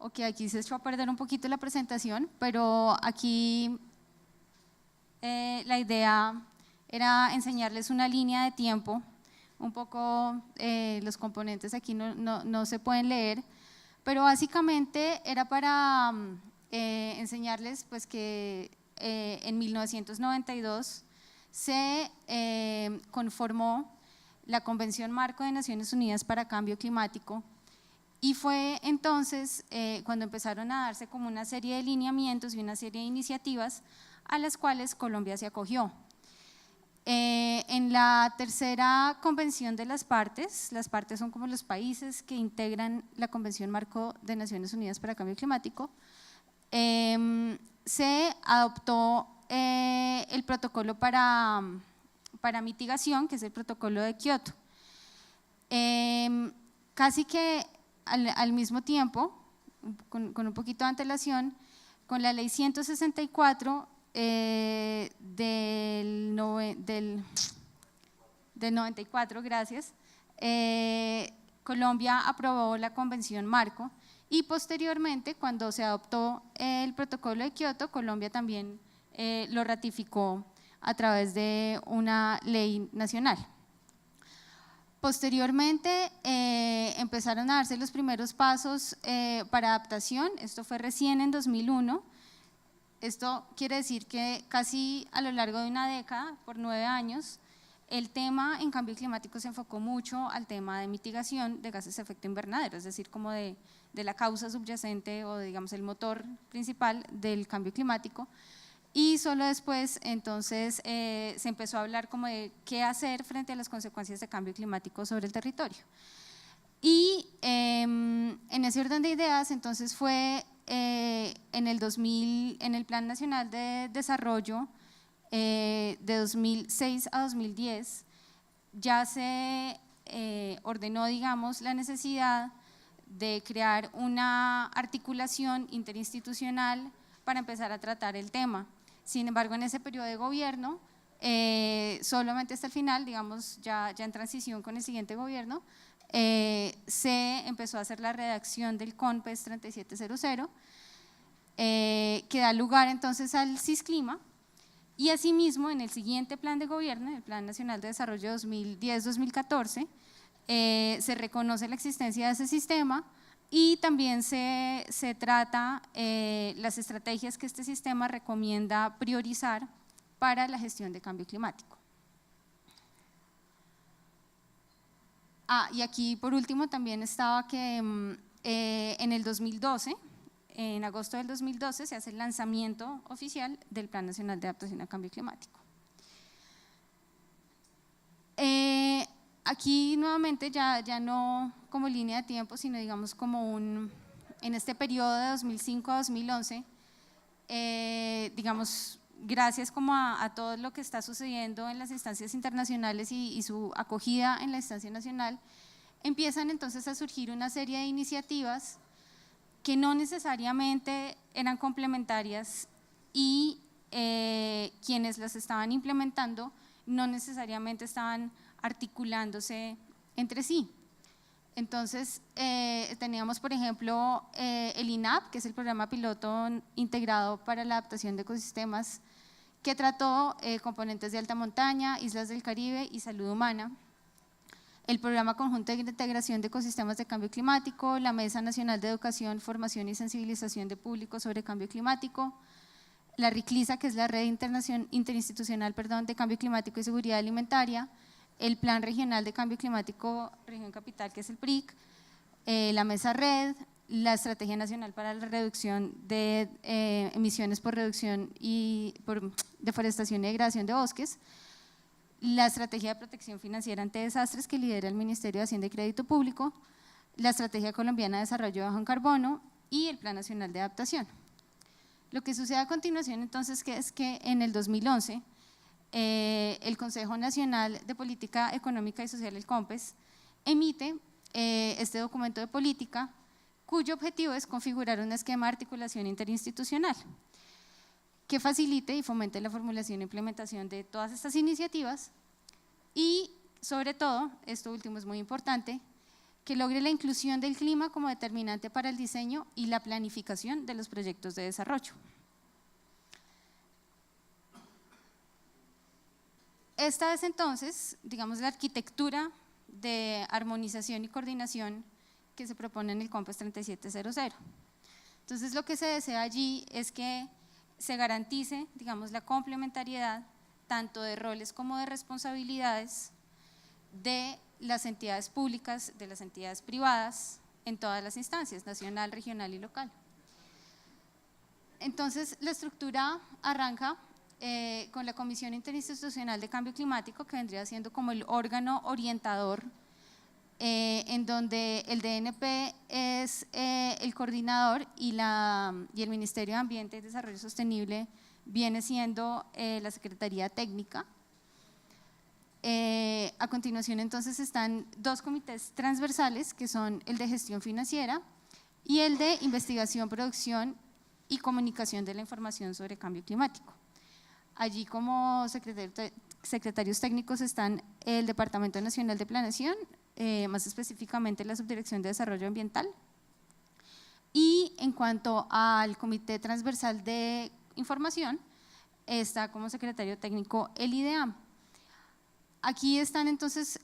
Ok, aquí se echó a perder un poquito la presentación, pero aquí la idea era enseñarles una línea de tiempo, un poco los componentes aquí no se pueden leer, pero básicamente era para enseñarles pues, que en 1992 se conformó la Convención Marco de Naciones Unidas para Cambio Climático, y fue entonces cuando empezaron a darse como una serie de lineamientos y una serie de iniciativas a las cuales Colombia se acogió. En la tercera convención de las partes son como los países que integran la Convención Marco de Naciones Unidas para Cambio Climático, se adoptó el protocolo para mitigación, que es el protocolo de Kioto. Casi que al mismo tiempo, con un poquito de antelación, con la ley 164 del 94, gracias, Colombia aprobó la Convención Marco y posteriormente, cuando se adoptó el protocolo de Kioto, Colombia también lo ratificó a través de una ley nacional. Posteriormente empezaron a darse los primeros pasos para adaptación, esto fue recién en 2001, esto quiere decir que casi a lo largo de una década, por 9 años, el tema en cambio climático se enfocó mucho al tema de mitigación de gases de efecto invernadero, es decir, como de la causa subyacente o digamos el motor principal del cambio climático. Y solo después entonces se empezó a hablar como de qué hacer frente a las consecuencias de cambio climático sobre el territorio. Y en ese orden de ideas entonces fue en el 2000, en el Plan Nacional de Desarrollo de 2006 a 2010 ya se ordenó digamos la necesidad de crear una articulación interinstitucional para empezar a tratar el tema. Sin embargo, en ese periodo de gobierno, solamente hasta el final, digamos ya en transición con el siguiente gobierno, se empezó a hacer la redacción del CONPES 3700, que da lugar entonces al CISCLIMA, y asimismo en el siguiente plan de gobierno, el Plan Nacional de Desarrollo 2010-2014, se reconoce la existencia de ese sistema y también se trata las estrategias que este sistema recomienda priorizar para la gestión de cambio climático. Y aquí por último también estaba que en el 2012, en agosto del 2012 se hace el lanzamiento oficial del Plan Nacional de Adaptación al Cambio Climático. Aquí nuevamente ya no como línea de tiempo, sino digamos como en este periodo de 2005 a 2011, digamos gracias como a todo lo que está sucediendo en las instancias internacionales y su acogida en la instancia nacional, empiezan entonces a surgir una serie de iniciativas que no necesariamente eran complementarias y quienes las estaban implementando no necesariamente estaban articulándose entre sí. Entonces teníamos por ejemplo el INAP, que es el programa piloto integrado para la adaptación de ecosistemas, que trató componentes de alta montaña, islas del Caribe y salud humana. El Programa Conjunto de Integración de Ecosistemas de Cambio Climático, la Mesa Nacional de Educación, Formación y Sensibilización de Público sobre Cambio Climático, la RICLISA, que es la Red Interinstitucional de Cambio Climático y Seguridad Alimentaria, el Plan Regional de Cambio Climático Región Capital, que es el PRIC, la Mesa Red, la Estrategia Nacional para la Reducción de Emisiones por Reducción y por Deforestación y Degradación de Bosques, la Estrategia de Protección Financiera ante Desastres que lidera el Ministerio de Hacienda y Crédito Público, la Estrategia Colombiana de Desarrollo Bajo en Carbono y el Plan Nacional de Adaptación. Lo que sucede a continuación entonces es que en el 2011 el Consejo Nacional de Política Económica y Social, el COMPES, emite este documento de política cuyo objetivo es configurar un esquema de articulación interinstitucional que facilite y fomente la formulación e implementación de todas estas iniciativas y sobre todo, esto último es muy importante, que logre la inclusión del clima como determinante para el diseño y la planificación de los proyectos de desarrollo. Esta es entonces, digamos, la arquitectura de armonización y coordinación que se propone en el COMPAS 3700. Entonces, lo que se desea allí es que se garantice, digamos, la complementariedad tanto de roles como de responsabilidades de las entidades públicas, de las entidades privadas, en todas las instancias, nacional, regional y local. Entonces, la estructura arranca con la Comisión Interinstitucional de Cambio Climático, que vendría siendo como el órgano orientador, en donde el DNP es el coordinador y el Ministerio de Ambiente y Desarrollo Sostenible viene siendo la Secretaría Técnica. A continuación entonces están dos comités transversales que son el de gestión financiera y el de investigación, producción y comunicación de la información sobre cambio climático. Allí como secretarios técnicos están el Departamento Nacional de Planeación, más específicamente la Subdirección de Desarrollo Ambiental, y en cuanto al Comité Transversal de Información está como secretario técnico el IDEAM. Aquí están entonces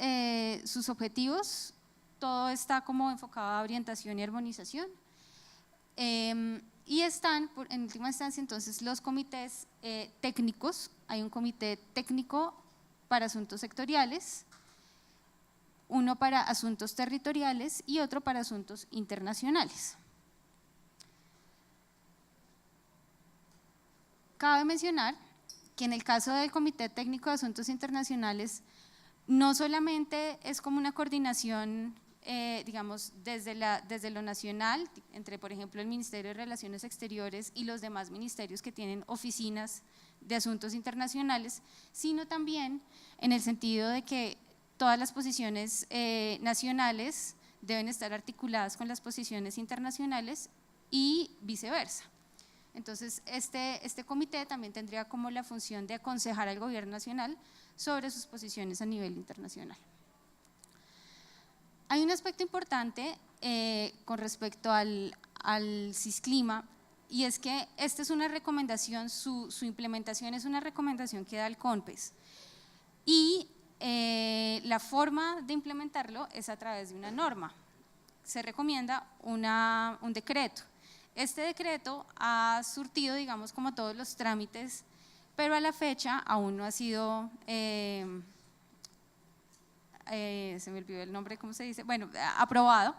sus objetivos, todo está como enfocado a orientación y armonización. Y están, en última instancia, entonces los comités técnicos. Hay un comité técnico para asuntos sectoriales, uno para asuntos territoriales y otro para asuntos internacionales. Cabe mencionar que en el caso del Comité Técnico de Asuntos Internacionales, no solamente es como una coordinación digamos, desde lo nacional, entre por ejemplo el Ministerio de Relaciones Exteriores y los demás ministerios que tienen oficinas de asuntos internacionales, sino también en el sentido de que todas las posiciones nacionales deben estar articuladas con las posiciones internacionales y viceversa. Entonces, este comité también tendría como la función de aconsejar al gobierno nacional sobre sus posiciones a nivel internacional. Hay un aspecto importante con respecto al CISClima, y es que esta es una recomendación, su implementación es una recomendación que da el COMPES, y la forma de implementarlo es a través de una norma. Se recomienda un decreto. Este decreto ha surtido, digamos, como todos los trámites, pero a la fecha aún no ha sido… se me olvidó el nombre, ¿cómo se dice? Bueno, aprobado,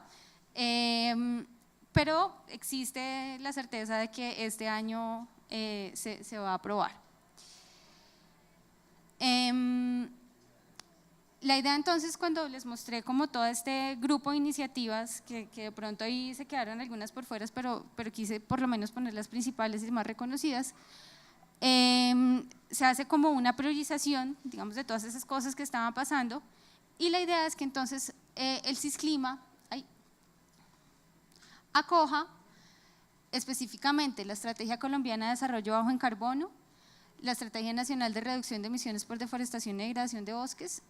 pero existe la certeza de que este año se va a aprobar. La idea entonces, cuando les mostré como todo este grupo de iniciativas, que de pronto ahí se quedaron algunas por fuera, pero quise por lo menos poner las principales y más reconocidas, se hace como una priorización, digamos, de todas esas cosas que estaban pasando. Y la idea es que entonces el CISClima acoja específicamente la Estrategia Colombiana de Desarrollo Bajo en Carbono, la Estrategia Nacional de Reducción de Emisiones por Deforestación y Degradación de Bosques,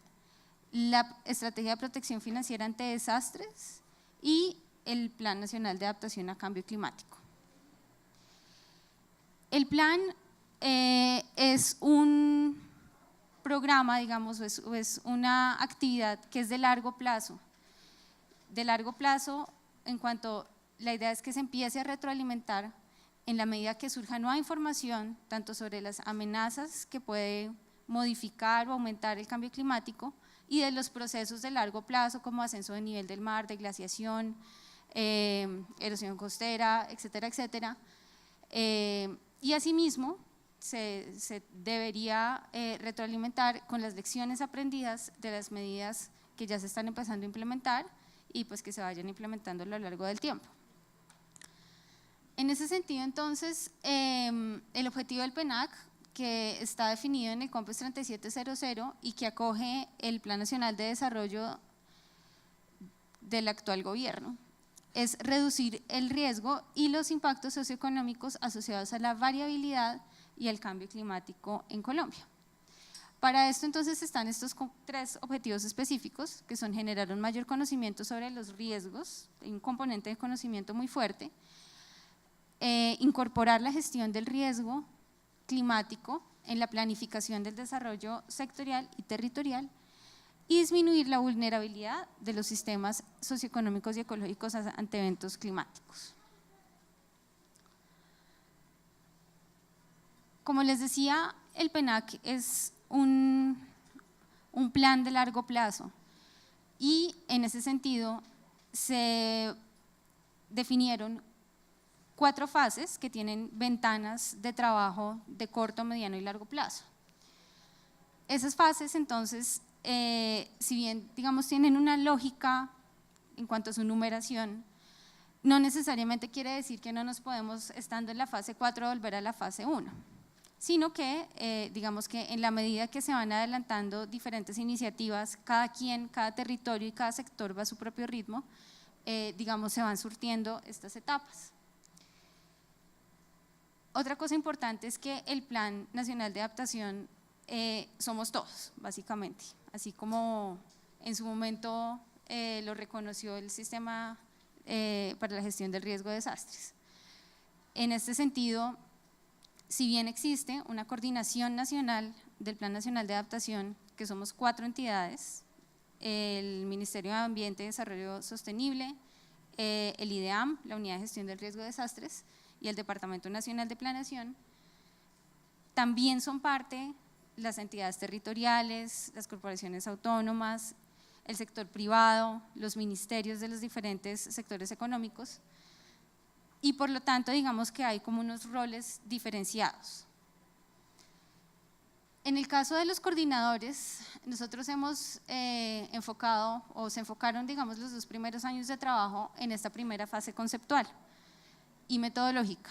la Estrategia de Protección Financiera ante Desastres y el Plan Nacional de Adaptación a Cambio Climático. El plan es un programa, digamos, es una actividad que es de largo plazo. De largo plazo, en cuanto la idea es que se empiece a retroalimentar en la medida que surja nueva información, tanto sobre las amenazas que puede modificar o aumentar el cambio climático y de los procesos de largo plazo como ascenso de nivel del mar, de glaciación, erosión costera, etcétera, etcétera. Y asimismo, se debería retroalimentar con las lecciones aprendidas de las medidas que ya se están empezando a implementar y pues que se vayan implementando a lo largo del tiempo. En ese sentido, entonces, el objetivo del PENAC, que está definido en el COMPES 3700 y que acoge el Plan Nacional de Desarrollo del actual gobierno, es reducir el riesgo y los impactos socioeconómicos asociados a la variabilidad y el cambio climático en Colombia. Para esto entonces están estos 3 objetivos específicos, que son generar un mayor conocimiento sobre los riesgos, un componente de conocimiento muy fuerte, incorporar la gestión del riesgo climático en la planificación del desarrollo sectorial y territorial, y disminuir la vulnerabilidad de los sistemas socioeconómicos y ecológicos ante eventos climáticos. Como les decía, el PENAC es un plan de largo plazo y en ese sentido se definieron 4 fases que tienen ventanas de trabajo de corto, mediano y largo plazo. Esas fases entonces, si bien digamos tienen una lógica en cuanto a su numeración, no necesariamente quiere decir que no nos podemos, estando en la fase 4, volver a la fase 1, sino que digamos que en la medida que se van adelantando diferentes iniciativas, cada territorio y cada sector va a su propio ritmo, digamos se van surtiendo estas etapas. Otra cosa importante es que el Plan Nacional de Adaptación somos todos, básicamente, así como en su momento lo reconoció el Sistema para la Gestión del Riesgo de Desastres. En este sentido, si bien existe una coordinación nacional del Plan Nacional de Adaptación, que somos 4 entidades, el Ministerio de Ambiente y Desarrollo Sostenible, el IDEAM, la Unidad de Gestión del Riesgo de Desastres, y el Departamento Nacional de Planeación, también son parte las entidades territoriales, las corporaciones autónomas, el sector privado, los ministerios de los diferentes sectores económicos, y por lo tanto digamos que hay como unos roles diferenciados. En el caso de los coordinadores, nosotros hemos enfocado, o se enfocaron digamos los 2 primeros años de trabajo en esta primera fase conceptual y metodológica.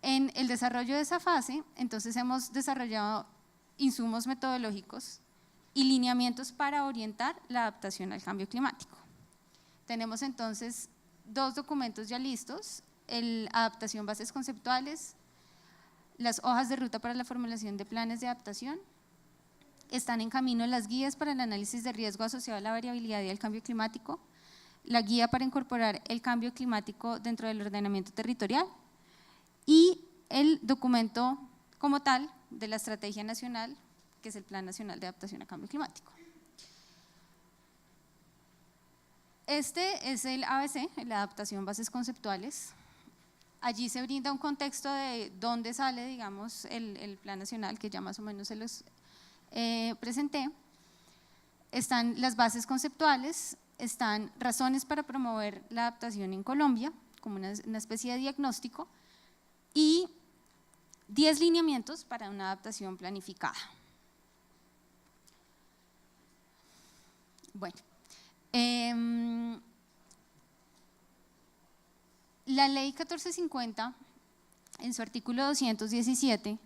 En el desarrollo de esa fase, entonces hemos desarrollado insumos metodológicos y lineamientos para orientar la adaptación al cambio climático. Tenemos entonces 2 documentos ya listos, el Adaptación Bases Conceptuales, las hojas de ruta para la formulación de planes de adaptación, están en camino las guías para el análisis de riesgo asociado a la variabilidad y al cambio climático, la guía para incorporar el cambio climático dentro del ordenamiento territorial y el documento como tal de la Estrategia Nacional, que es el Plan Nacional de Adaptación al Cambio Climático. Este es el ABC, la Adaptación Bases Conceptuales. Allí se brinda un contexto de dónde sale, digamos, el Plan Nacional, que ya más o menos se los presenté. Están las bases conceptuales, están razones para promover la adaptación en Colombia, como una especie de diagnóstico, y 10 lineamientos para una adaptación planificada. Bueno, la ley 1450, en su artículo 217,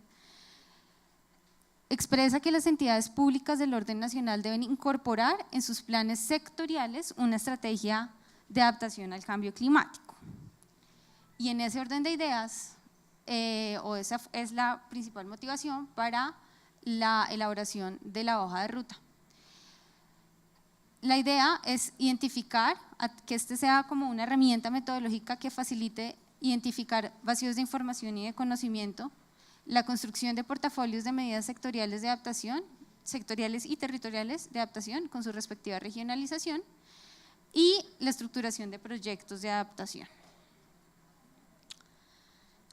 expresa que las entidades públicas del orden nacional deben incorporar en sus planes sectoriales una estrategia de adaptación al cambio climático. Y en ese orden de ideas, esa es la principal motivación para la elaboración de la hoja de ruta. La idea es identificar, que este sea como una herramienta metodológica que facilite identificar vacíos de información y de conocimiento, la construcción de portafolios de medidas sectoriales de adaptación, sectoriales y territoriales de adaptación con su respectiva regionalización y la estructuración de proyectos de adaptación.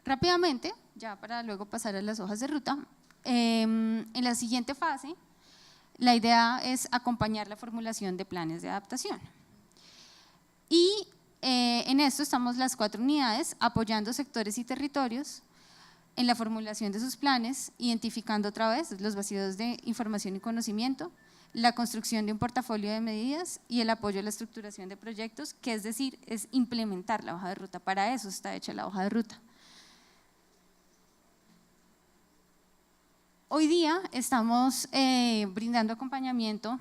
Rápidamente, ya para luego pasar a las hojas de ruta, en la siguiente fase, la idea es acompañar la formulación de planes de adaptación. Y en esto estamos las 4 unidades apoyando sectores y territorios en la formulación de sus planes, identificando otra vez los vacíos de información y conocimiento, la construcción de un portafolio de medidas y el apoyo a la estructuración de proyectos, que es decir, es implementar la hoja de ruta. Para eso está hecha la hoja de ruta. Hoy día estamos brindando acompañamiento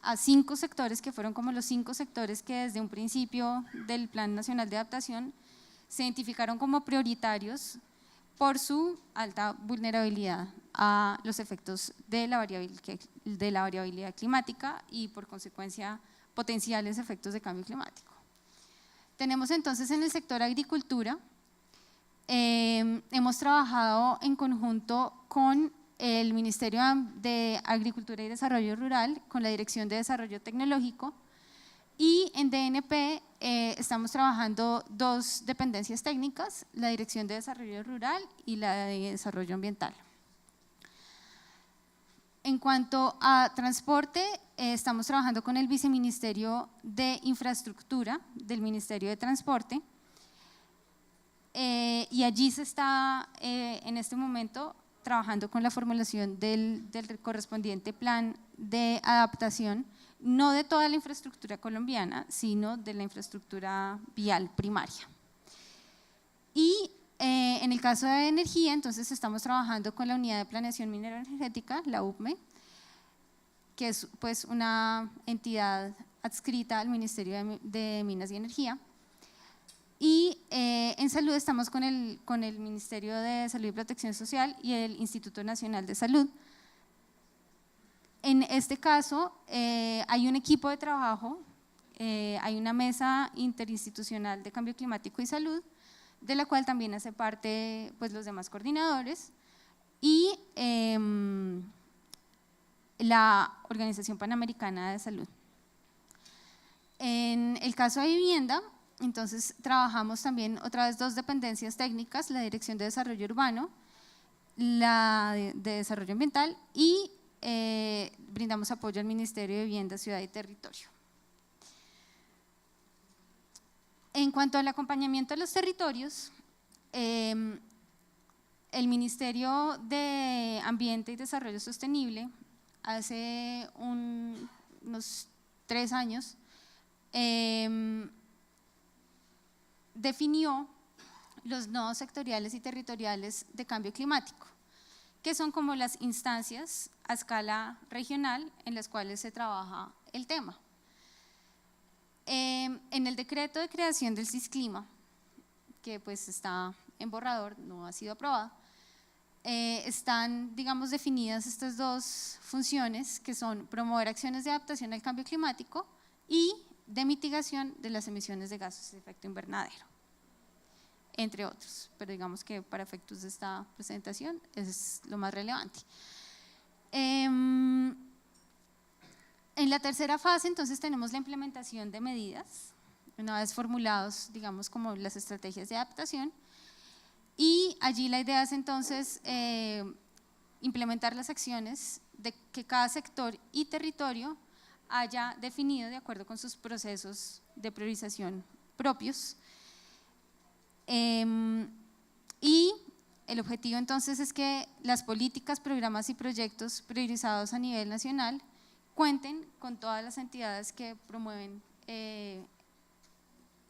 a 5 sectores que fueron como los 5 sectores que desde un principio del Plan Nacional de Adaptación se identificaron como prioritarios por su alta vulnerabilidad a los efectos de la variabilidad climática y por consecuencia potenciales efectos de cambio climático. Tenemos entonces en el sector agricultura, hemos trabajado en conjunto con el Ministerio de Agricultura y Desarrollo Rural, con la Dirección de Desarrollo Tecnológico, y en DNP estamos trabajando dos dependencias técnicas, la Dirección de Desarrollo Rural y la de Desarrollo Ambiental. En cuanto a transporte, estamos trabajando con el Viceministerio de Infraestructura del Ministerio de Transporte, y allí se está en este momento trabajando con la formulación del correspondiente plan de adaptación, no de toda la infraestructura colombiana, sino de la infraestructura vial primaria. Y en el caso de energía, entonces estamos trabajando con la Unidad de Planeación Minero-Energética, la UPME, que es pues una entidad adscrita al Ministerio de Minas y Energía. Y en salud estamos con el Ministerio de Salud y Protección Social y el Instituto Nacional de Salud. En este caso hay un equipo de trabajo, hay una mesa interinstitucional de cambio climático y salud, de la cual también hace parte pues, los demás coordinadores, y la Organización Panamericana de Salud. En el caso de vivienda, entonces trabajamos también otra vez dos dependencias técnicas, la Dirección de Desarrollo Urbano, la de Desarrollo Ambiental, y brindamos apoyo al Ministerio de Vivienda, Ciudad y Territorio. En cuanto al acompañamiento a los territorios, el Ministerio de Ambiente y Desarrollo Sostenible hace unos 3 años definió los nodos sectoriales y territoriales de cambio climático, que son como las instancias a escala regional en las cuales se trabaja el tema. En el decreto de creación del CISClima, que pues está en borrador, no ha sido aprobado, están, digamos, definidas estas dos funciones, que son promover acciones de adaptación al cambio climático y de mitigación de las emisiones de gases de efecto invernadero, entre otros, pero digamos que para efectos de esta presentación es lo más relevante. En la tercera fase entonces tenemos la implementación de medidas, una vez formulados, digamos, como las estrategias de adaptación, y allí la idea es entonces implementar las acciones de que cada sector y territorio haya definido de acuerdo con sus procesos de priorización propios. Y el objetivo entonces es que las políticas, programas y proyectos priorizados a nivel nacional cuenten con todas las entidades que promueven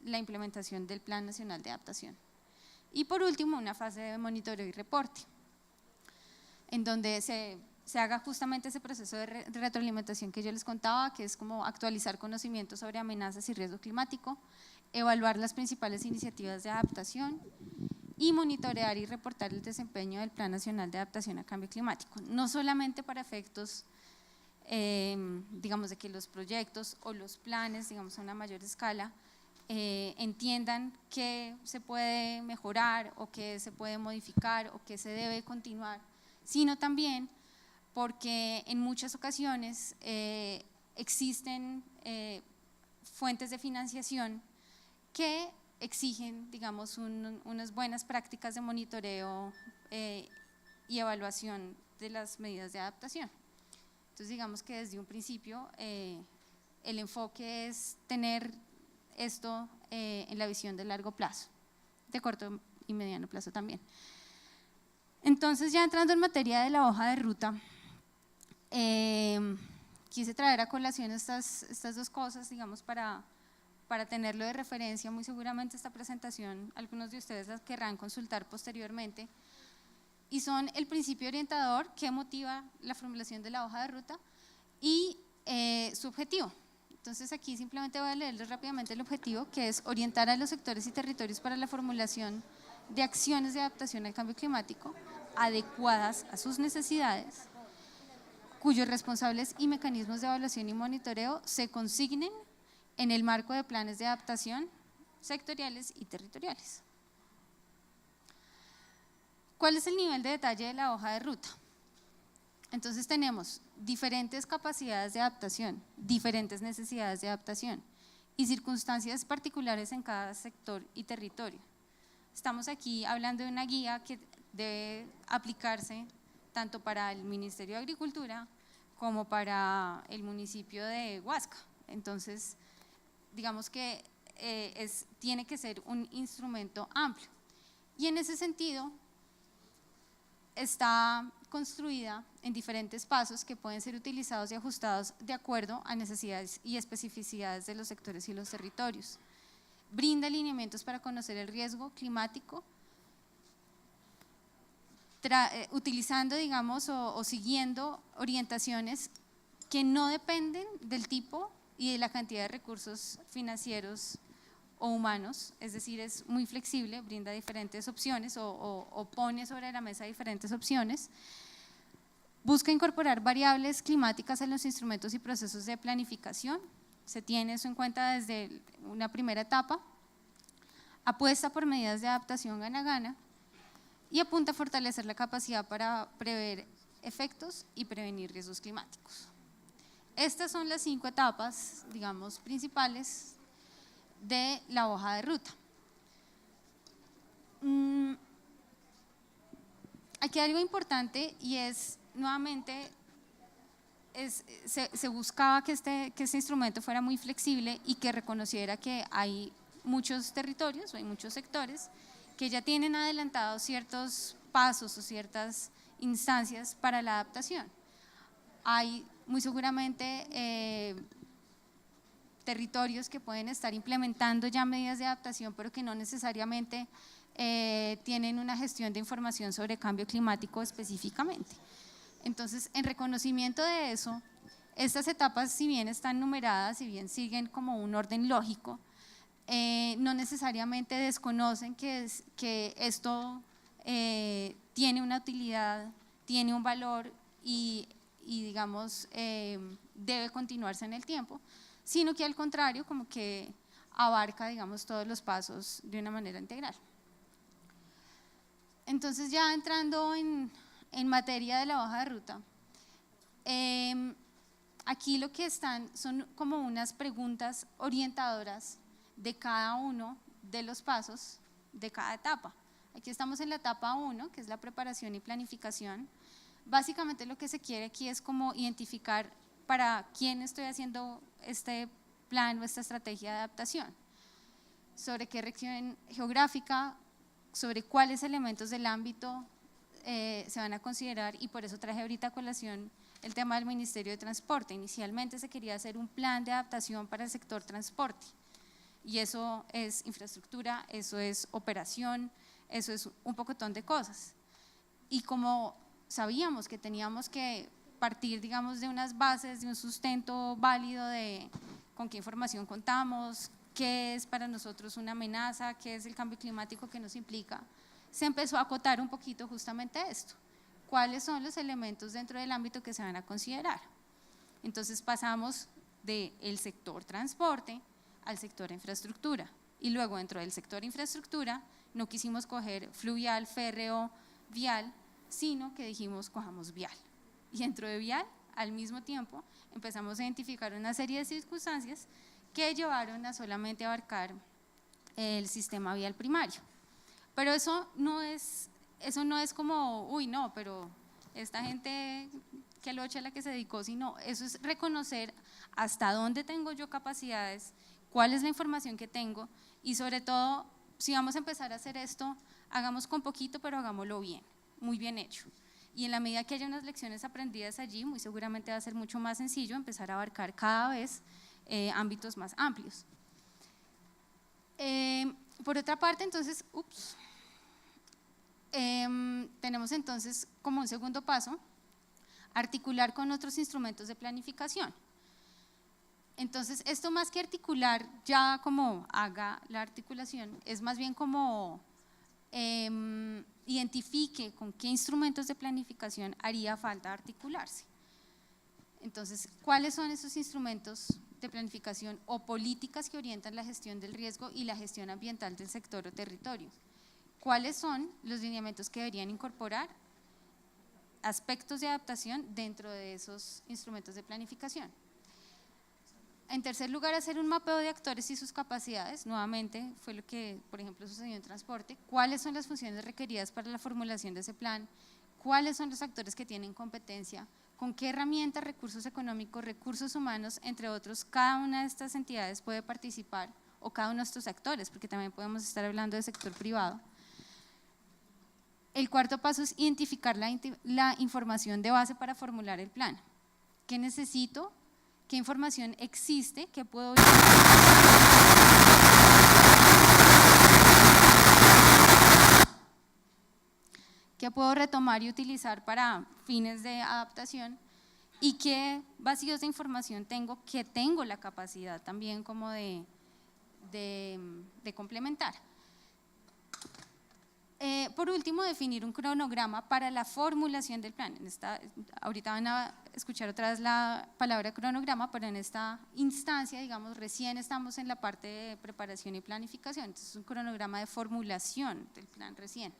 la implementación del Plan Nacional de Adaptación. Y por último, una fase de monitoreo y reporte, en donde se haga justamente ese proceso de retroalimentación que yo les contaba, que es como actualizar conocimientos sobre amenazas y riesgo climático, evaluar las principales iniciativas de adaptación y monitorear y reportar el desempeño del Plan Nacional de Adaptación a Cambio Climático, no solamente para efectos, digamos, de que los proyectos o los planes, digamos, a una mayor escala, entiendan qué se puede mejorar o qué se puede modificar o qué se debe continuar, sino también porque en muchas ocasiones existen fuentes de financiación que exigen, digamos, unas buenas prácticas de monitoreo y evaluación de las medidas de adaptación. Entonces, digamos que desde un principio el enfoque es tener esto en la visión de largo plazo, de corto y mediano plazo también. Entonces, ya entrando en materia de la hoja de ruta, quise traer a colación estas dos cosas, digamos, para tenerlo de referencia. Muy seguramente esta presentación algunos de ustedes las querrán consultar posteriormente, y son el principio orientador que motiva la formulación de la hoja de ruta y su objetivo. Entonces aquí simplemente voy a leerles rápidamente el objetivo, que es orientar a los sectores y territorios para la formulación de acciones de adaptación al cambio climático adecuadas a sus necesidades, cuyos responsables y mecanismos de evaluación y monitoreo se consignen en el marco de planes de adaptación sectoriales y territoriales. ¿Cuál es el nivel de detalle de la hoja de ruta? Entonces tenemos diferentes capacidades de adaptación, diferentes necesidades de adaptación y circunstancias particulares en cada sector y territorio. Estamos aquí hablando de una guía que debe aplicarse tanto para el Ministerio de Agricultura como para el municipio de Huasca. Entonces, digamos que tiene que ser un instrumento amplio. Y en ese sentido, está construida en diferentes pasos que pueden ser utilizados y ajustados de acuerdo a necesidades y especificidades de los sectores y los territorios. Brinda alineamientos para conocer el riesgo climático, utilizando, digamos, o siguiendo orientaciones que no dependen del tipo y de la cantidad de recursos financieros o humanos, es decir, es muy flexible, brinda diferentes opciones o pone sobre la mesa diferentes opciones. Busca incorporar variables climáticas en los instrumentos y procesos de planificación, se tiene eso en cuenta desde una primera etapa, apuesta por medidas de adaptación gana-gana y apunta a fortalecer la capacidad para prever efectos y prevenir riesgos climáticos. Estas son las 5 etapas, digamos, principales de la hoja de ruta. Aquí hay algo importante y es, nuevamente, se buscaba que este instrumento fuera muy flexible y que reconociera que hay muchos territorios o hay muchos sectores que ya tienen adelantados ciertos pasos o ciertas instancias para la adaptación. Hay muy seguramente territorios que pueden estar implementando ya medidas de adaptación, pero que no necesariamente tienen una gestión de información sobre cambio climático específicamente. Entonces, en reconocimiento de eso, estas etapas, si bien están numeradas, si bien siguen como un orden lógico, no necesariamente desconocen que esto tiene una utilidad, tiene un valor y digamos, debe continuarse en el tiempo, sino que al contrario, como que abarca, digamos, todos los pasos de una manera integral. Entonces, ya entrando en materia de la hoja de ruta, aquí lo que están son como unas preguntas orientadoras de cada uno de los pasos de cada etapa. Aquí estamos en la etapa 1, que es la preparación y planificación. Básicamente lo que se quiere aquí es como identificar para quién estoy haciendo este plan o esta estrategia de adaptación, sobre qué región geográfica, sobre cuáles elementos del ámbito se van a considerar, y por eso traje ahorita a colación el tema del Ministerio de Transporte. Inicialmente se quería hacer un plan de adaptación para el sector transporte, y eso es infraestructura, eso es operación, eso es un pocotón de cosas. Y como sabíamos que teníamos que partir, digamos, de unas bases, de un sustento válido de con qué información contamos, qué es para nosotros una amenaza, qué es el cambio climático que nos implica, se empezó a acotar un poquito justamente esto. ¿Cuáles son los elementos dentro del ámbito que se van a considerar? Entonces pasamos del sector transporte al sector infraestructura, y luego dentro del sector infraestructura no quisimos coger fluvial, férreo, vial, sino que dijimos cojamos vial. Y dentro de vial, al mismo tiempo, empezamos a identificar una serie de circunstancias que llevaron a solamente abarcar el sistema vial primario. Pero eso no es como, uy, no, pero esta gente que locha la que se dedicó, sino eso es reconocer hasta dónde tengo yo capacidades, cuál es la información que tengo, y sobre todo, si vamos a empezar a hacer esto, hagamos con poquito, pero hagámoslo bien, muy bien hecho. Y en la medida que haya unas lecciones aprendidas allí, muy seguramente va a ser mucho más sencillo empezar a abarcar cada vez ámbitos más amplios. Por otra parte, entonces, tenemos entonces como un segundo paso, articular con otros instrumentos de planificación. Entonces, esto más que articular, ya como haga la articulación, es más bien como identifique con qué instrumentos de planificación haría falta articularse. Entonces, ¿cuáles son esos instrumentos de planificación o políticas que orientan la gestión del riesgo y la gestión ambiental del sector o territorio? ¿Cuáles son los lineamientos que deberían incorporar aspectos de adaptación dentro de esos instrumentos de planificación? En tercer lugar, hacer un mapeo de actores y sus capacidades. Nuevamente, fue lo que, por ejemplo, sucedió en transporte. ¿Cuáles son las funciones requeridas para la formulación de ese plan? ¿Cuáles son los actores que tienen competencia? ¿Con qué herramientas, recursos económicos, recursos humanos, entre otros, cada una de estas entidades puede participar, o cada uno de estos actores, porque también podemos estar hablando del sector privado? El cuarto paso es identificar la información de base para formular el plan. ¿Qué necesito? ¿Qué información existe? ¿Qué puedo retomar y utilizar para fines de adaptación? ¿Y qué vacíos de información tengo que tengo la capacidad también como de complementar? Por último, definir un cronograma para la formulación del plan. Ahorita van a escuchar otra vez la palabra cronograma, pero en esta instancia, digamos, recién estamos en la parte de preparación y planificación. Entonces, es un cronograma de formulación del plan recién.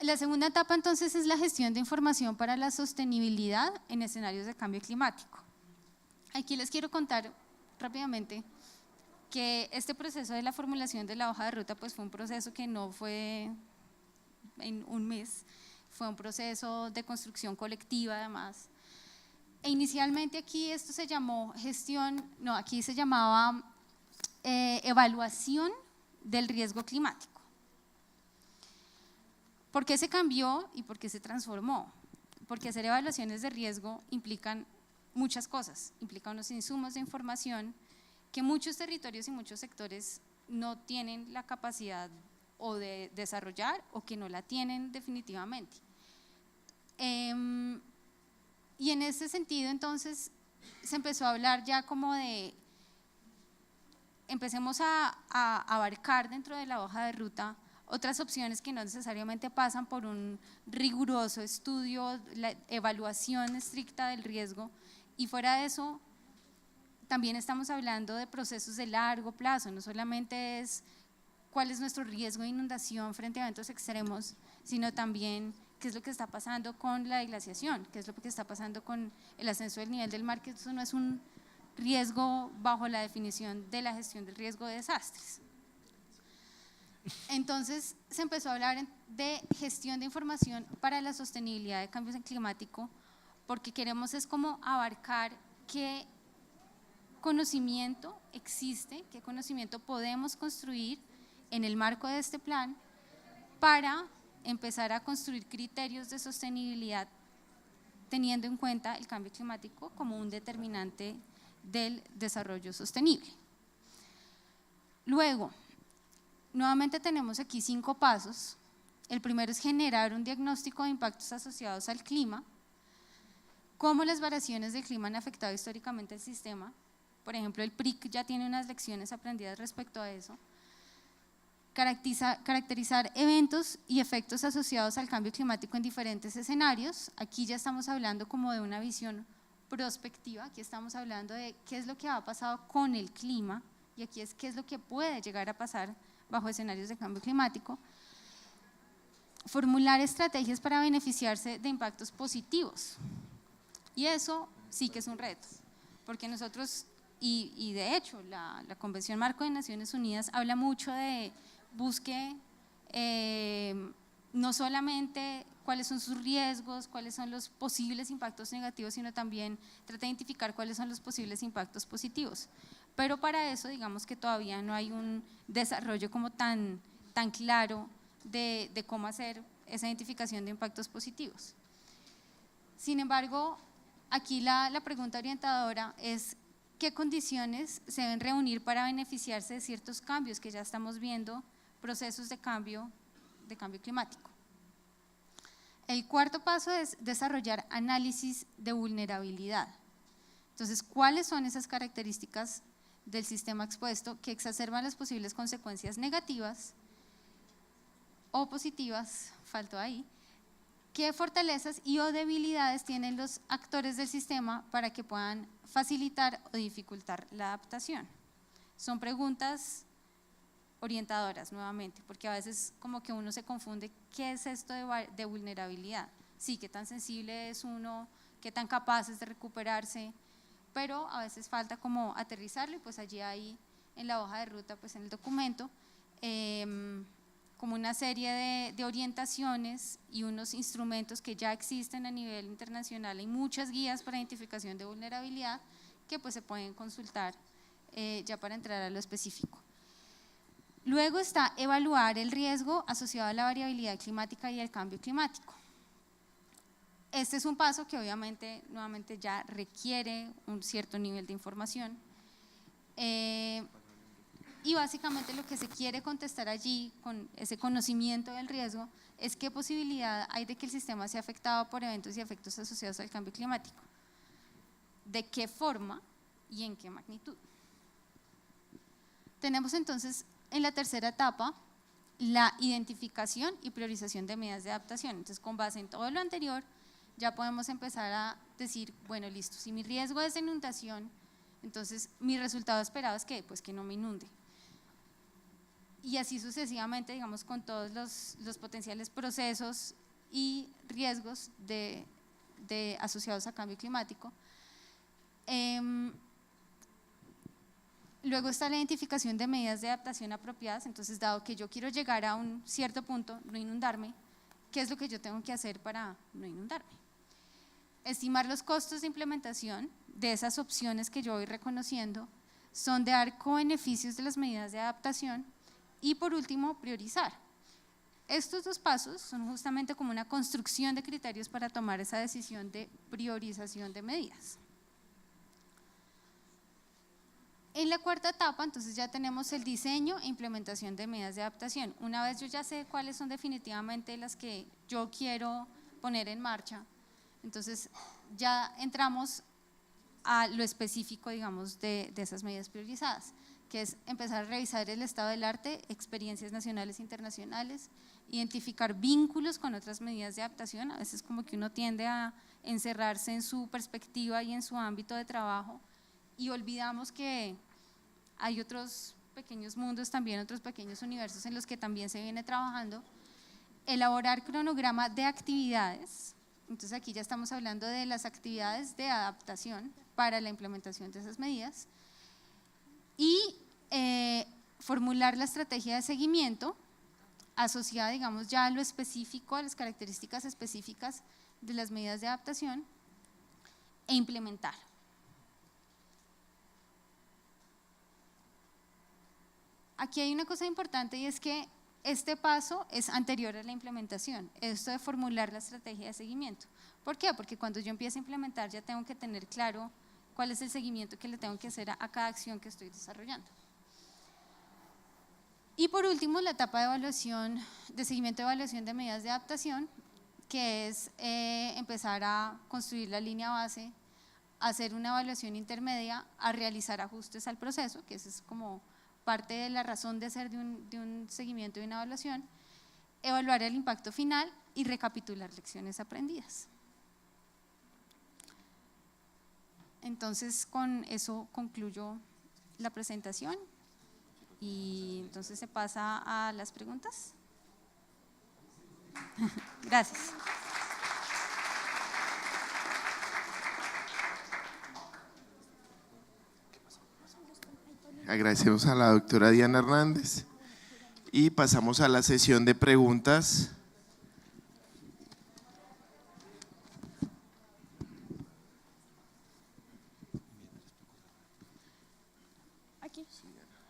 La segunda etapa, entonces, es la gestión de información para la sostenibilidad en escenarios de cambio climático. Aquí les quiero contar rápidamente que este proceso de la formulación de la hoja de ruta pues fue un proceso que no fue en un mes, fue un proceso de construcción colectiva además. E inicialmente aquí esto se llamó aquí se llamaba evaluación del riesgo climático. ¿Por qué se cambió y por qué se transformó? Porque hacer evaluaciones de riesgo implican muchas cosas, implican unos insumos de información que muchos territorios y muchos sectores no tienen la capacidad o de desarrollar o que no la tienen definitivamente. Y en ese sentido entonces se empezó a hablar ya como de, empecemos a abarcar dentro de la hoja de ruta otras opciones que no necesariamente pasan por un riguroso estudio, la evaluación estricta del riesgo, y fuera de eso también estamos hablando de procesos de largo plazo, no solamente es cuál es nuestro riesgo de inundación frente a eventos extremos, sino también qué es lo que está pasando con la glaciación, qué es lo que está pasando con el ascenso del nivel del mar, que eso no es un riesgo bajo la definición de la gestión del riesgo de desastres. Entonces se empezó a hablar de gestión de información para la sostenibilidad de cambios climático, porque queremos es como abarcar qué conocimiento existe, qué conocimiento podemos construir en el marco de este plan para empezar a construir criterios de sostenibilidad teniendo en cuenta el cambio climático como un determinante del desarrollo sostenible. Luego, nuevamente tenemos aquí 5 pasos. El primero es generar un diagnóstico de impactos asociados al clima, cómo las variaciones del clima han afectado históricamente el sistema. Por ejemplo, el PRIC ya tiene unas lecciones aprendidas respecto a eso. Caracterizar eventos y efectos asociados al cambio climático en diferentes escenarios. Aquí ya estamos hablando como de una visión prospectiva, aquí estamos hablando de qué es lo que ha pasado con el clima y aquí es qué es lo que puede llegar a pasar bajo escenarios de cambio climático. Formular estrategias para beneficiarse de impactos positivos. Y eso sí que es un reto, porque nosotros, y de hecho la Convención Marco de Naciones Unidas habla mucho de busque no solamente cuáles son sus riesgos, cuáles son los posibles impactos negativos, sino también trata de identificar cuáles son los posibles impactos positivos. Pero para eso digamos que todavía no hay un desarrollo como tan claro de cómo hacer esa identificación de impactos positivos. Sin embargo, aquí la pregunta orientadora es ¿qué condiciones se deben reunir para beneficiarse de ciertos cambios que ya estamos viendo, procesos de cambio climático? El cuarto paso es desarrollar análisis de vulnerabilidad. Entonces, ¿cuáles son esas características del sistema expuesto que exacerban las posibles consecuencias negativas o positivas, faltó ahí, qué fortalezas y o debilidades tienen los actores del sistema para que puedan facilitar o dificultar la adaptación. Son preguntas orientadoras nuevamente, porque a veces como que uno se confunde, ¿qué es esto de vulnerabilidad? Sí, qué tan sensible es uno, qué tan capaz es de recuperarse, pero a veces falta como aterrizarlo y pues allí hay en la hoja de ruta, pues en el documento, como una serie de orientaciones y unos instrumentos que ya existen a nivel internacional. Hay muchas guías para identificación de vulnerabilidad que pues se pueden consultar ya para entrar a lo específico. Luego está evaluar el riesgo asociado a la variabilidad climática y el cambio climático. Este es un paso que obviamente nuevamente ya requiere un cierto nivel de información y básicamente lo que se quiere contestar allí con ese conocimiento del riesgo es qué posibilidad hay de que el sistema sea afectado por eventos y efectos asociados al cambio climático, de qué forma y en qué magnitud. Tenemos entonces en la tercera etapa la identificación y priorización de medidas de adaptación. Entonces, con base en todo lo anterior, ya podemos empezar a decir, bueno, listo, si mi riesgo es de inundación, entonces mi resultado esperado es que, pues que no me inunde. Y así sucesivamente, digamos, con todos los potenciales procesos y riesgos asociados a cambio climático. Luego está la identificación de medidas de adaptación apropiadas. Entonces, dado que yo quiero llegar a un cierto punto, no inundarme, ¿qué es lo que yo tengo que hacer para no inundarme? Estimar los costos de implementación de esas opciones que yo voy reconociendo, sondear co-beneficios de las medidas de adaptación y por último, priorizar. Estos dos pasos son justamente como una construcción de criterios para tomar esa decisión de priorización de medidas. En la cuarta etapa, entonces ya tenemos el diseño e implementación de medidas de adaptación. Una vez yo ya sé cuáles son definitivamente las que yo quiero poner en marcha, entonces ya entramos a lo específico, digamos, de esas medidas priorizadas, que es empezar a revisar el estado del arte, experiencias nacionales e internacionales, identificar vínculos con otras medidas de adaptación. A veces como que uno tiende a encerrarse en su perspectiva y en su ámbito de trabajo, y olvidamos que hay otros pequeños mundos también, otros pequeños universos en los que también se viene trabajando. Elaborar cronograma de actividades, entonces aquí ya estamos hablando de las actividades de adaptación para la implementación de esas medidas, y formular la estrategia de seguimiento asociada, digamos, ya a lo específico, a las características específicas de las medidas de adaptación e implementar. Aquí hay una cosa importante y es que este paso es anterior a la implementación, esto de formular la estrategia de seguimiento. ¿Por qué? Porque cuando yo empiezo a implementar ya tengo que tener claro cuál es el seguimiento que le tengo que hacer a cada acción que estoy desarrollando. Y por último, la etapa de evaluación, de seguimiento de evaluación de medidas de adaptación, que es empezar a construir la línea base, hacer una evaluación intermedia, a realizar ajustes al proceso, que eso es como parte de la razón de ser de un seguimiento y una evaluación, evaluar el impacto final y recapitular lecciones aprendidas. Entonces, con eso concluyo la presentación y entonces se pasa a las preguntas. Gracias. Agradecemos a la doctora Diana Hernández y pasamos a la sesión de preguntas.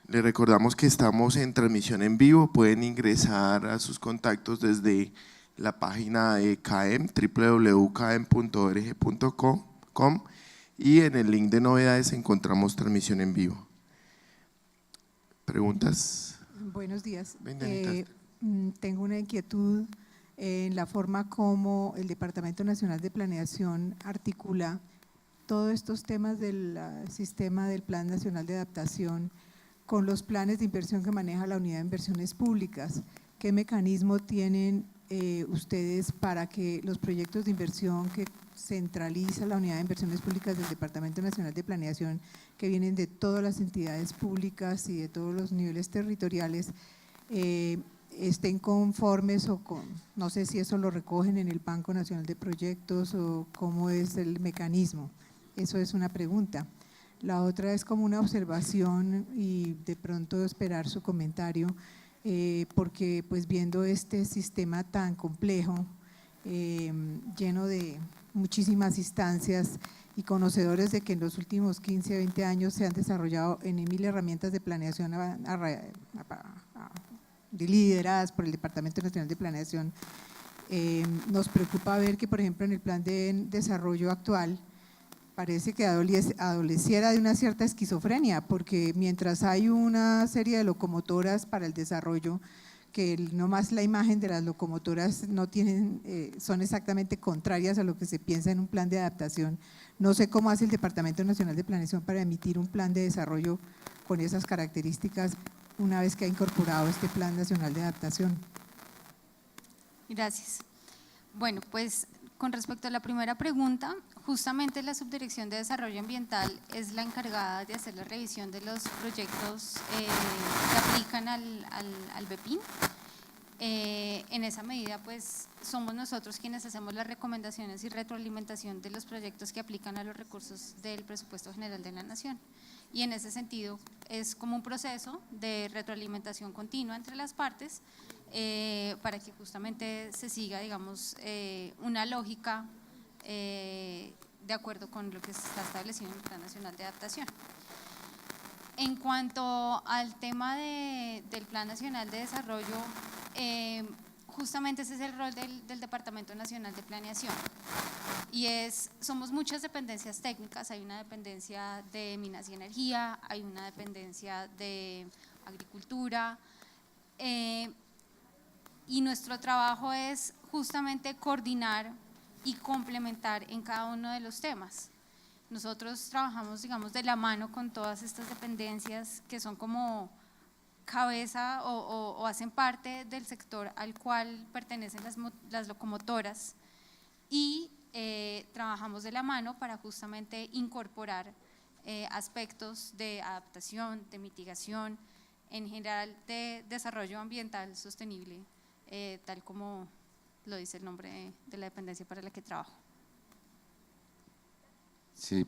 Le recordamos que estamos en transmisión en vivo, pueden ingresar a sus contactos desde la página de CAEM, www.caem.org.com, y en el link de novedades encontramos transmisión en vivo. ¿Preguntas? Buenos días. Ven, tengo una inquietud en la forma como el Departamento Nacional de Planeación articula todos estos temas del sistema del Plan Nacional de Adaptación con los planes de inversión que maneja la Unidad de Inversiones Públicas. ¿Qué mecanismo tienen ustedes para que los proyectos de inversión que centraliza la Unidad de Inversiones Públicas del Departamento Nacional de Planeación, que vienen de todas las entidades públicas y de todos los niveles territoriales, estén conformes o no sé si eso lo recogen en el Banco Nacional de Proyectos o cómo es el mecanismo? Eso es una pregunta. La otra es como una observación y de pronto esperar su comentario, porque pues viendo este sistema tan complejo, lleno de muchísimas instancias y conocedores de que en los últimos 15 a 20 años se han desarrollado en 1000 herramientas de planeación lideradas por el Departamento Nacional de Planeación, nos preocupa ver que, por ejemplo, en el plan de desarrollo actual parece que adoleciera de una cierta esquizofrenia, porque mientras hay una serie de locomotoras para el desarrollo, que nomás la imagen de las locomotoras no tienen, son exactamente contrarias a lo que se piensa en un plan de adaptación. No sé cómo hace el Departamento Nacional de Planeación para emitir un plan de desarrollo con esas características una vez que ha incorporado este Plan Nacional de Adaptación. Gracias. Bueno, pues con respecto a la primera pregunta, justamente la Subdirección de Desarrollo Ambiental es la encargada de hacer la revisión de los proyectos que aplican al BEPIN. En esa medida, pues somos nosotros quienes hacemos las recomendaciones y retroalimentación de los proyectos que aplican a los recursos del Presupuesto General de la Nación. Y en ese sentido es como un proceso de retroalimentación continua entre las partes para que justamente se siga, digamos, una lógica de acuerdo con lo que se está establecido en el Plan Nacional de Adaptación. En cuanto al tema del Plan Nacional de Desarrollo, justamente ese es el rol del Departamento Nacional de Planeación y somos muchas dependencias técnicas, hay una dependencia de minas y energía, hay una dependencia de agricultura y nuestro trabajo es justamente coordinar y complementar en cada uno de los temas. Nosotros trabajamos, digamos, de la mano con todas estas dependencias que son como cabeza o hacen parte del sector al cual pertenecen las locomotoras y trabajamos de la mano para justamente incorporar aspectos de adaptación, de mitigación, en general de desarrollo ambiental sostenible, tal como lo dice el nombre de la dependencia para la que trabajo. Sí,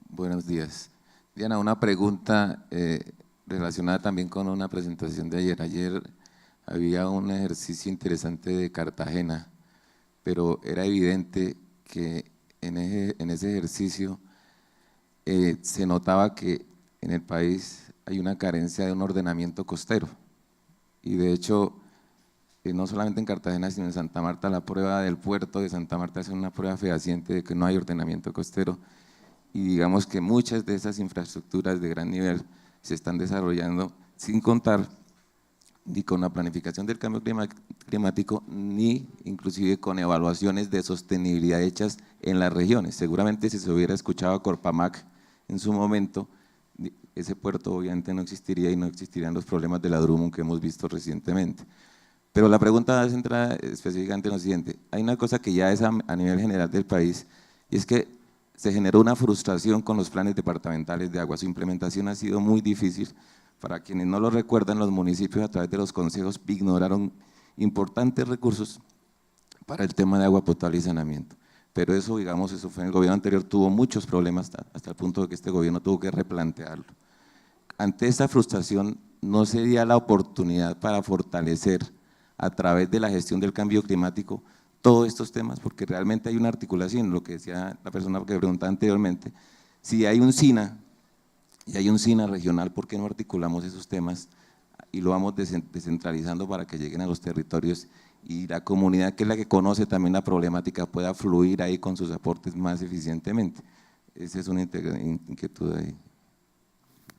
buenos días. Diana, una pregunta relacionada también con una presentación de ayer. Ayer había un ejercicio interesante de Cartagena, pero era evidente que en ese ejercicio se notaba que en el país hay una carencia de un ordenamiento costero y de hecho no solamente en Cartagena sino en Santa Marta la prueba del puerto de Santa Marta es una prueba fehaciente de que no hay ordenamiento costero y digamos que muchas de esas infraestructuras de gran nivel se están desarrollando sin contar ni con la planificación del cambio climático ni inclusive con evaluaciones de sostenibilidad hechas en las regiones. Seguramente si se hubiera escuchado a Corpamac en su momento, ese puerto obviamente no existiría y no existirían los problemas de la Drummond que hemos visto recientemente. Pero la pregunta centra específicamente en lo siguiente, hay una cosa que ya es a nivel general del país y es que se generó una frustración con los planes departamentales de agua, su implementación ha sido muy difícil. Para quienes no lo recuerdan, los municipios a través de los consejos ignoraron importantes recursos para el tema de agua potable y saneamiento. Pero eso, digamos, eso fue en el gobierno anterior, tuvo muchos problemas hasta el punto de que este gobierno tuvo que replantearlo. Ante esta frustración, ¿no sería la oportunidad para fortalecer a través de la gestión del cambio climático todos estos temas? Porque realmente hay una articulación, lo que decía la persona que preguntaba anteriormente, si hay un SINA, y hay un SINA regional, ¿por qué no articulamos esos temas y lo vamos descentralizando para que lleguen a los territorios y la comunidad, que es la que conoce también la problemática, pueda fluir ahí con sus aportes más eficientemente? Esa es una inquietud ahí.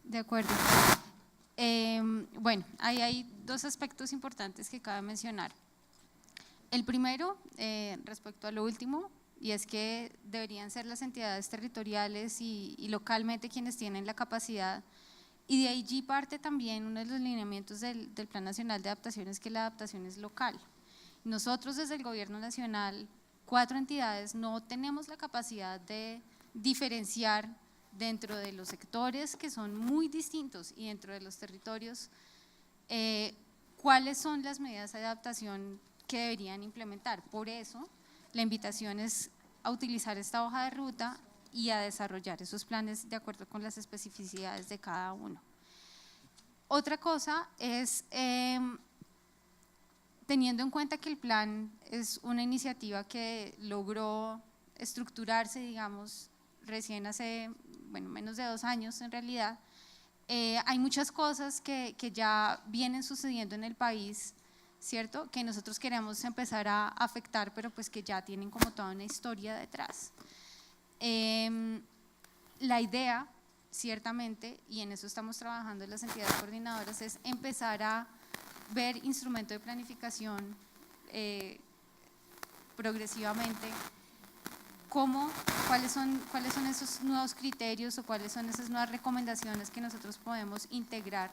De acuerdo. Bueno, ahí hay dos aspectos importantes que cabe mencionar. El primero, respecto a lo último, y es que deberían ser las entidades territoriales y localmente quienes tienen la capacidad, y de allí parte también uno de los lineamientos del Plan Nacional de Adaptación, es que la adaptación es local. Nosotros desde el Gobierno Nacional, 4 entidades, no tenemos la capacidad de diferenciar dentro de los sectores que son muy distintos y dentro de los territorios, cuáles son las medidas de adaptación que deberían implementar. Por eso, la invitación es a utilizar esta hoja de ruta y a desarrollar esos planes de acuerdo con las especificidades de cada uno. Otra cosa es, teniendo en cuenta que el plan es una iniciativa que logró estructurarse, digamos, recién hace, bueno, menos de 2 años en realidad, hay muchas cosas que ya vienen sucediendo en el país, ¿cierto? Que nosotros queremos empezar a afectar, pero pues que ya tienen como toda una historia detrás. La idea, ciertamente, y en eso estamos trabajando en las entidades coordinadoras, es empezar a ver instrumento de planificación progresivamente, cuáles son esos nuevos criterios o cuáles son esas nuevas recomendaciones que nosotros podemos integrar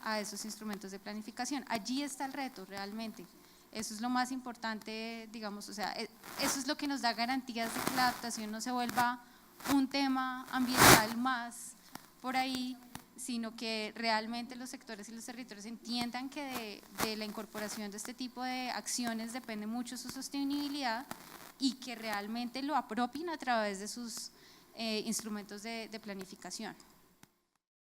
a esos instrumentos de planificación. Allí está el reto realmente, eso es lo más importante, digamos, o sea, eso es lo que nos da garantías de que la adaptación no se vuelva un tema ambiental más por ahí, sino que realmente los sectores y los territorios entiendan que de la incorporación de este tipo de acciones depende mucho su sostenibilidad y que realmente lo apropien a través de sus instrumentos de planificación.